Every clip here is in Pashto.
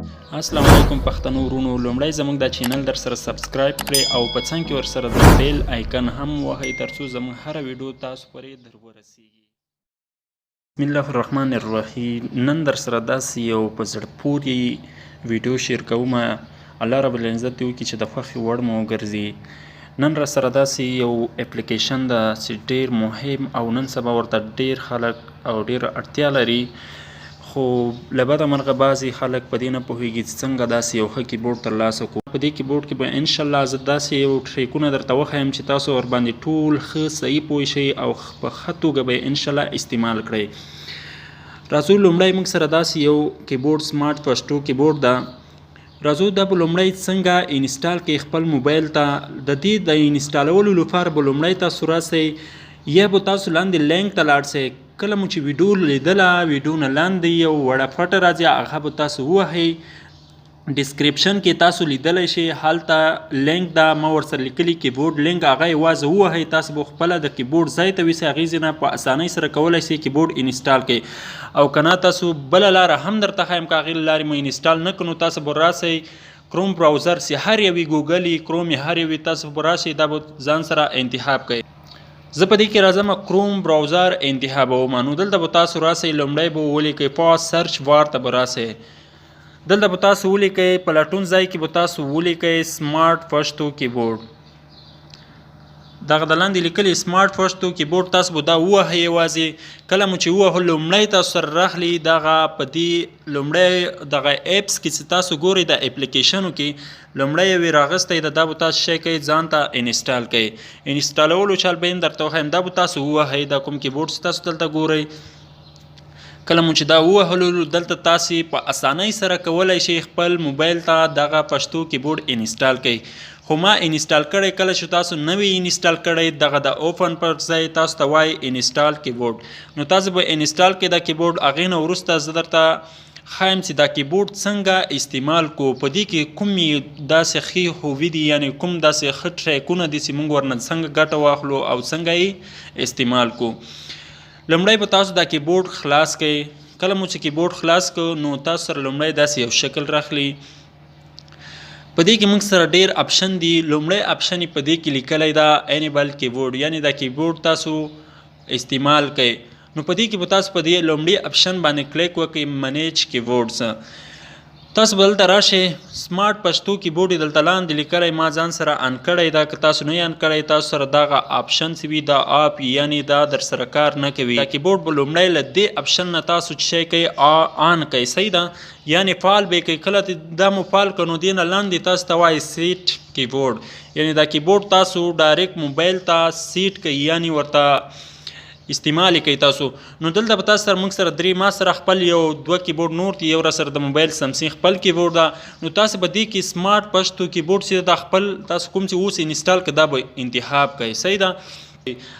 السلام علیکم پښتنو ورونو، لومړی زموږ دا چینل در سره سبسکرایب کړئ او په څنګ کې ورسره د بیل آیکن هم وهئ ترڅو زموږ هره ویډیو تاسو پورې در ورسیږي. بسم الله الرحمن الرحیم. نن در سره داسې یو په زړه پورې ویډیو شیر کوم. الله رب العزت دې وکړي چې د خوښې وړ مو وګرځي. نن را سره داسې یو اپلیکیشن ده چې ډیر مهم او نن سبا ورته ډیر خلک او ډیر اړتیا لري، خو له بده مرغه بعضې خلک په دې نه پوهېږي چې څنګه داسې یو ښه کیبورډ ترلاسه کړو. په دې کیبورډ کې به انشاءالله زه داسې یو ټریکونه درته وښیم چې تاسو ورباندې ټول ښه صحیح پوه شئ او په ښه توګه به یې انشاءالله استعمال کړئ. راځو لومړی موږ سره داسې یو کیبورډ سمارټ پښتو کیبورډ ده. راځو دا به لومړی څنګه انسټال کړئ خپل موبایل ته. د دې د انسټالولو لپاره به لومړی تاسو راسئ یا به تاسو لاندې لینک ته لاړ شئ. کله مو چې ویډیو لیدله، ویډیو نه لاندې یو وړه پټه راځي، هغه به تاسو ووهئ. ډسکریپشن کې تاسو لیدلی شئ، هلته لینک ده ما ورسره لیکلي کیبورډ لینک، هغه یوازې ووهئ. تاسو به خپله د کیبورډ ځای ته ویسئ، هغې ځای نه په اسانۍ سره کولی شئ کیبورډ انسټال کړئ. او که نه تاسو بله لاره هم درته ښیم، که هغې لارې مو انسټال نه کړو تاسو به راسئ کروم براوزر چې هر یو وي، ګوګل یې، کروم یې، هر یو وي، تاسو به راشئ دا به ځان سره انتخاب کړئ. زه په دې کې راځم کروم براوزر انتخابوم. نو دلته به تاسو راسئ، لومړی به ولیکئ پاس سرچ بار ته به راسئ. دلته به تاسو ولیکئ په لټون ځای کې به تاسو ولیکئ سمارټ پښتو کیبورډ. دغه د لاندې لیکلي سمارټ پښتو کیبورډ تاسو به دا ووهئ یوازې. کله مو چې ووهو لومړی تاسو سره راخلي دغه په دې لومړی دغه ایپس کې چې تاسو ګورئ د اپلیکیشنو کې لومړی یې راغستی ده، دا به تاسو شی کوئ ځان ته انسټال کوئ. انسټالولو چل به یې درته وښیم، دا به تاسو ووهئ دا کوم کیبورډ چې تاسو دلته ګورئ. کله مو چې دا ووهلو دلته تاسې په اسانۍ سره کولی شئ خپل موبایل ته دغه پښتو کیبورډ انسټال کړئ. خو ما انسټال کړی، کله چې تاسو نوی انسټال کړئ دغه د اوپن پر ځای تاسو ته وایي انسټال کیبورډ. نو تاسو به انسټال کړئ دا کیبورډ. هغې نه وروسته زه درته ښایم چې دا کیبورډ څنګه استعمال کو، په دې کې کومې داسې ښې خوبي دي، یعنې کوم داسې ښه ټریکونه دي چې موږ ورنه څنګه ګټه واخلو او څنګه یې استعمال کو. لومړی به تاسو دا کیبورډ خلاص کړئ. کله مو چې کیبورډ خلاص کړو نو تاسو سره لومړی داسې یو شکل راخلي. په دې کې موږ سره ډیر اپشن دي. لومړی اپشن یې په دې کې لیکلی ده انیبل کیبورډ، یعنې دا کیبورډ تاسو استعمال کوئ. نو په دې کې به تاسو په دې لومړي اپشن باندې کلیک وکړئ منیج کیبورډز. تاسو به دلته راشئ سمارټ پښتو کیبورډ یې دلته لاندې لیکلی، ما ځان سره ان کړی ده. که تاسو نه یې ان کړی تاسو سره دغه اپشن چې وي دا آپ یعنې دا در سره کار نه کوي. دا کیبورډ به لومړی له دې اپشن نه تاسو چې شی کوئ آن کوئ، صحیح ده، یعنې فعال به یې کوئ. کله دا مو فعال کړو نو دې نه لاندې تاسو ته وایي سیټ کیبورډ، یعنې دا کیبورډ تاسو ډایرکټ موبایل ته سیټ کوئ، یعنې ورته استعمال کوي تاسو. نو دلته به تاسو سره موږ سره درې، ما سره خپل یو دوه کیبورډ نور دي، یو را سره د موبایل سمسنګ خپل کیبورډ ده. نو تاسو به دې کې سمارټ پښتو کیبورډ چې دا خپل تاسو کوم چې اوس انسټال کړه دا به انتخاب کوئ، صحیح ده.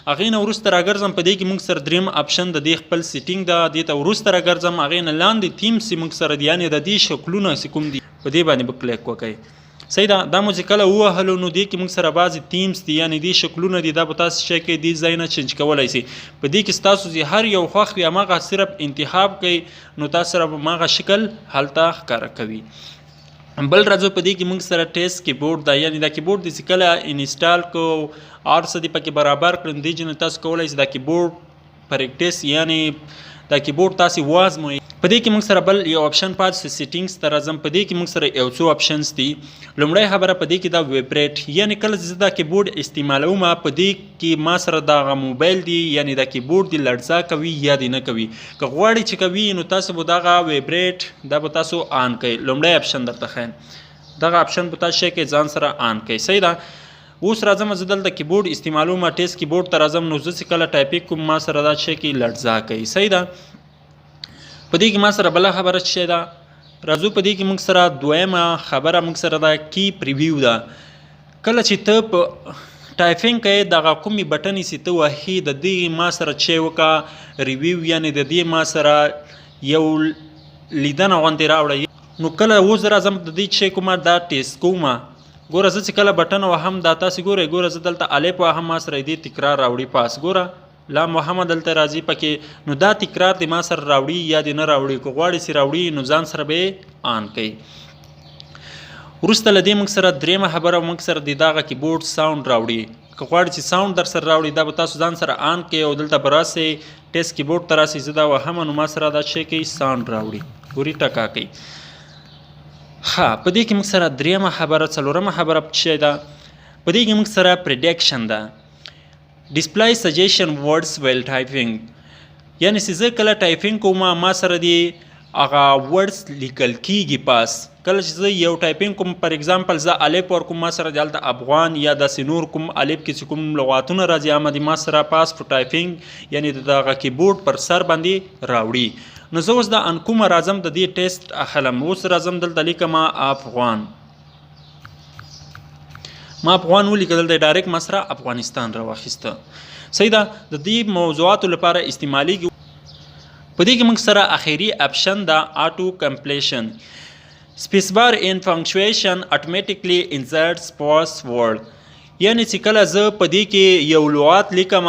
هغې نه وروسته راګرځم، په دې کې موږ سره دریم اپشن د دې خپل سیټینګ ده، دې ته وروسته راګرځم. هغې نه لاندې تیمز چې موږ سره دي، یعنې د دې شکلونه چې کوم دي په دې باندې به کلیک وکړئ، صحیح ده. دا مو چې کله ووهلو نو دې کې موږ سره بعضې تیمز دي، یعنې دې شکلونه دي، دا به تاسو شی کوئ دې ځای نه چینج کولی شئ. په دې کې ستاسو چې هر یو خوښ وي هماغه صرف انتخاب کوئ، نو تاسو سره به هماغه شکل هلته ښکاره کوي. بل راځو په دې کې موږ سره ټیسټ کیبورډ ده، یعنې دا کیبورډ دې چې کله انسټال کړو هر څه دې پکې برابر کړو، دې جنه تاسو کولی شئ دا کیبورډ پریکټس یعنې دا کیبورډ تاسې وازموئ. په دې کې موږ سره بل یو اپشن پاتې سیټینګز ته راځم. په دې کې موږ سره یو څو اپشنز دي. لومړی خبره په دې کې دا ویبریټ، یعنې کله چې زه دا کیبورډ استعمالوم په دې کې ما سره دغه موبایل دی، یعنې دا کیبورډ دی لړزه کوي یا دې نه کوي. که غواړئ چې کوي نو تاسو به دغه ویبریټ دا به تاسو آن کوئ. لومړی اپشن درته ښیم، دغه اپشن به تاسو شی کوئ ځان سره آن کوئ، صحیح ده. اوس راځم زه دلته کیبورډ استعمالوم، ټیسټ کیبورډ ته راځم. نو زه چې کله ټایپینګ کوم ما سره دا شی کوي لړزه کوي، صحیح ده. په دې کې ما سره بله خبره څه ده، راځو په دې کې موږ سره دویمه خبره موږ سره دا کی پریویو ده. کله چې ته په ټایپینګ کوې دغه کومې بټنې چې ته وهې د دې ما سره چې وکړه ریویو، یعنې د دې ما سره یو لیدنه غوندې راوړه. نو کله اوس راځم د دې چې کومه دا ټیسټ کومه، ګوره زه چې کله بټن وهم دا تاسې ګورئ، ګوره زه دلته الف وهم ما سره دې تکرار راوړي پاس، ګوره لام وهم دلته راځي پکې. نو دا تکرار د ما سره راوړي یا د نه راوړي، که غواړي چې راوړي نو ځان سره به آن کوي. وروسته له دې موږ سره درېیمه خبره موږ سره د دغه کیبورډ ساوند راوړي. که غواړي چې ساوند در سره راوړي دا به تاسو ځان سره آن کوئ او دلته به راسئ ټیسټ کیبورډ ته راسئ. زه دا وهمه نو ما سره دا شی کوي ساوند راوړي، ګوري ټکا کوي. ښه په دې کې موږ سره درېیمه خبره څلورمه خبره څه ده؟ په دې کې موږ سره پریډکشن ده. ډسپلای سجیشن ورډز ویل ټایپینګ، یعنې چې زه کله ټایپینګ کوم ما سره دی هغه ورډز لیکل کیږي پاس. کله چې زه یو ټایپینګ کوم پر ایگزامپل زه الف ورکوم ما سره دلته افغان یا داسې نور کوم الف کې چې کوم لغاتونه راځي هغه د ما سره پاس په ټایپینګ یعنې د دغه کیبورډ پر سر باندې راوړي. نو زه اوس د انکومه راځم د دې ټیسټ اخلم. اوس راځم دلته لیکم افغان، ما افغان ولیکه دلته ډایرکټ ما سره افغانستان راواخیسته. صحیح ده. د دې موضوعاتو لپاره استعمالیږي. په دې کې موږ سره اخیری اپشن ده آټو کمپلیشن. سپیس بار ان فنکچویشن اتوماتیکلی انسرټس پاس ورډ، یعنې چې کله زه په دې کې یو لغات لیکم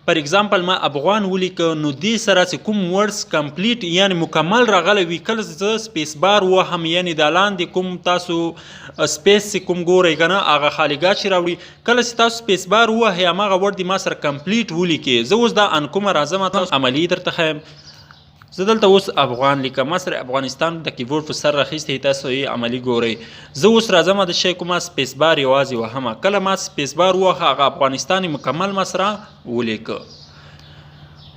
پر ایگزامپل ما افغان ولیکه نو دې سره چې کوم ورډز کمپلیټ یعنې مکمل راغلی وي کله زه سپیس بار وهم یعنې د لاندې کوم تاسو سپیس چې کوم ګورئ که نه هغه خالیګاه چې راوړي کله چې تاسو سپیس بار ووهئ هماغه ورډ د ما سره کمپلیټ ولیکې. زه اوس دا انکومه راځم تاسو عملي درته ښیم. زه دلته اوس افغان لیکم ما سره افغانستان د کیبورډ په سر راخیستی تاسو یې عملي ګورئ. زه اوس راځم د شی کومه سپیس بار یوازې وهمه کله ما سپیس بار ووهه هغه افغانستان مکمل ما سره ولیکه.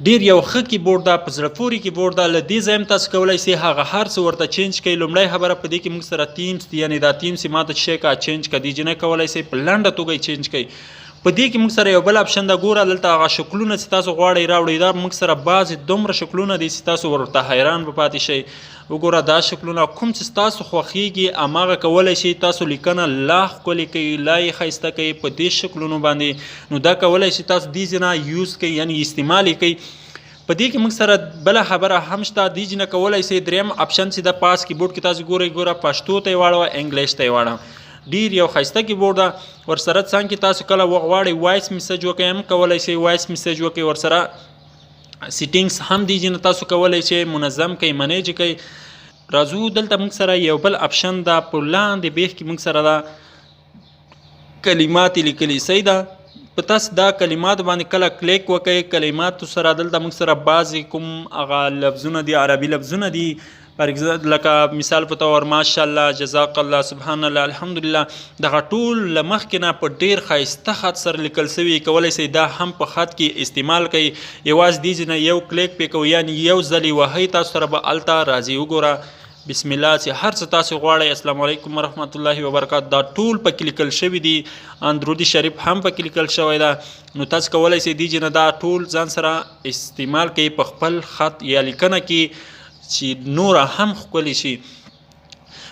ډېر یو ښه کیبورډ ده، په زړه پورې کیبورډ ده. له دې ځایه هم تاسو کولی سئ هغه هر څه ورته چینج کړئ. لومړی خبره په دې کې موږ سره تیمز دي، یعنې دا تیمز چې ما ته شی کا چینج کړه دې جنه کولی سئ په لنډه توګه یې چینج کړئ. په دې کې موږ سره یو بل اپشن ده، ګوره دلته هغه شکلونه چې تاسو غواړئ راوړئ دا موږ سره بعضې دومره شکلونه دي چې تاسو ورته حیران به پاتې شئ. وګوره دا شکلونه کوم چې ستاسو خوښیږي هماغه کولی شئ تاسو لیکنه لا ښکلې کوئ لا یې ښایسته کوئ په دې شکلونو باندې. نو دا کولی شئ تاسو دې ځینه یوز کوئ یعنې استعمال یې کوئ. په دې کې موږ سره بله خبره هم شته، دې جنه کولی سئ درېیم اپشن چې د پاس کیبورډ کې تاسو ګورئ ګوره پښتو ته یې واړوه انګلیش ته یې واړوه. ډېر یو ښایسته کیبورډ ده. ورسره څنګ کې تاسو کله وغواړئ وایس میسج وکئ هم کولی شئ وایس میسج وکئ. ورسره سیټینګز هم دې جنه تاسو کولی شئ منظم کئ منیج کئ. راځو دلته موږ سره یو بل اپشن ده په لاندې بیخ کې موږ سره ده کلمات لیکلي. صحیح ده. په تاسو دا کلمات باندې کله کلیک وکئ کلماتو سره دلته موږ سره بعضې کوم هغه لفظونه دي عربي لفظونه دي لکه مثال په طور ماشاءالله جزاک الله سبحان الله الحمدلله دغه ټول له مخکې نه په ډېر ښایسته خط سره لیکل سوي کولی سئ دا هم په خط کې استعمال کوئ. یوازې دې ځینه یو کلیک پې کوئ یعنې یو ځل یې وهئ تاسو سره به هلته راځي. وګوره بسم الله چې هر څه تاسو غواړئ. السلام علیکم ورحمت الله وبرکاته دا ټول پکې لیکل شوي دي. اندرودي شریف هم پکې لیکل شوی ده. نو تاسو کولی سئ دې جنه دا ټول ځان سره استعمال کوئ په خپل خط یا لیکنه کې چې نوره هم ښکلې شي.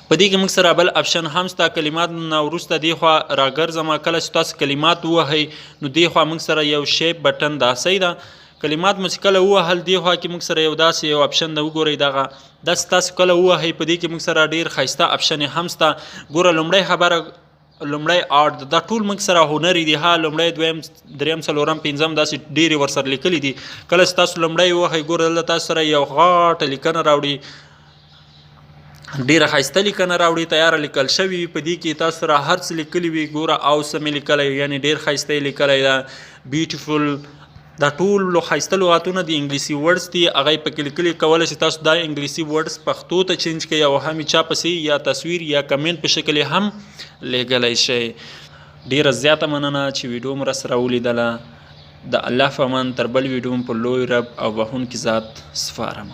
په دې کې موږ سره بل اپشن هم شته کلمات نه وروسته دې خوا راګرځم کله چې تاسو کلمات ووهئ نو دې خوا موږ سره یو شیپ بټن ده. صحیح ده. کلمات مو چې کله ووهل دې خوا کې موږ سره یو داسې یو اپشن ده وګورئ دغه داسې تاسو کله ووهئ په دې کې موږ سره ډېر ښایسته اپشن هم شته. ګوره لومړی خبره لومړی آرټ دا ټول موږ سره هنري دي. ها لومړی دویم درېیم څلورم پنځم داسې ډېرې ورسره لیکلي دي. کله چې تاسو لومړی ووهئ ګوره دلته تاسو سره یو غاټه لیکنه راوړي ډېره ښایسته لیکنه راوړي تیاره لیکل شوي وي. په دې کې تاسو سره هر څه لیکلي وي. ګوره اوسم یې لیکلی یعنې ډېر ښایسته یې لیکلی ده. بیوټیفل دا ټول ښایسته لغاتونه دي انګلیسي ورډز دي هغه یې پکې لیکلي. کولی شئ تاسو دا انګلیسي ورډز پښتو ته چینج کړئ او هم یې چا پسې یا تصویر یا کمنټ په شکل یې هم لیږلی شئ. ډېره زیاته مننه چې ویډیو مو راسره ولیدله. د الله په امان تر بل ویډیو په لوی رب او بخښونکي ذات سپارم.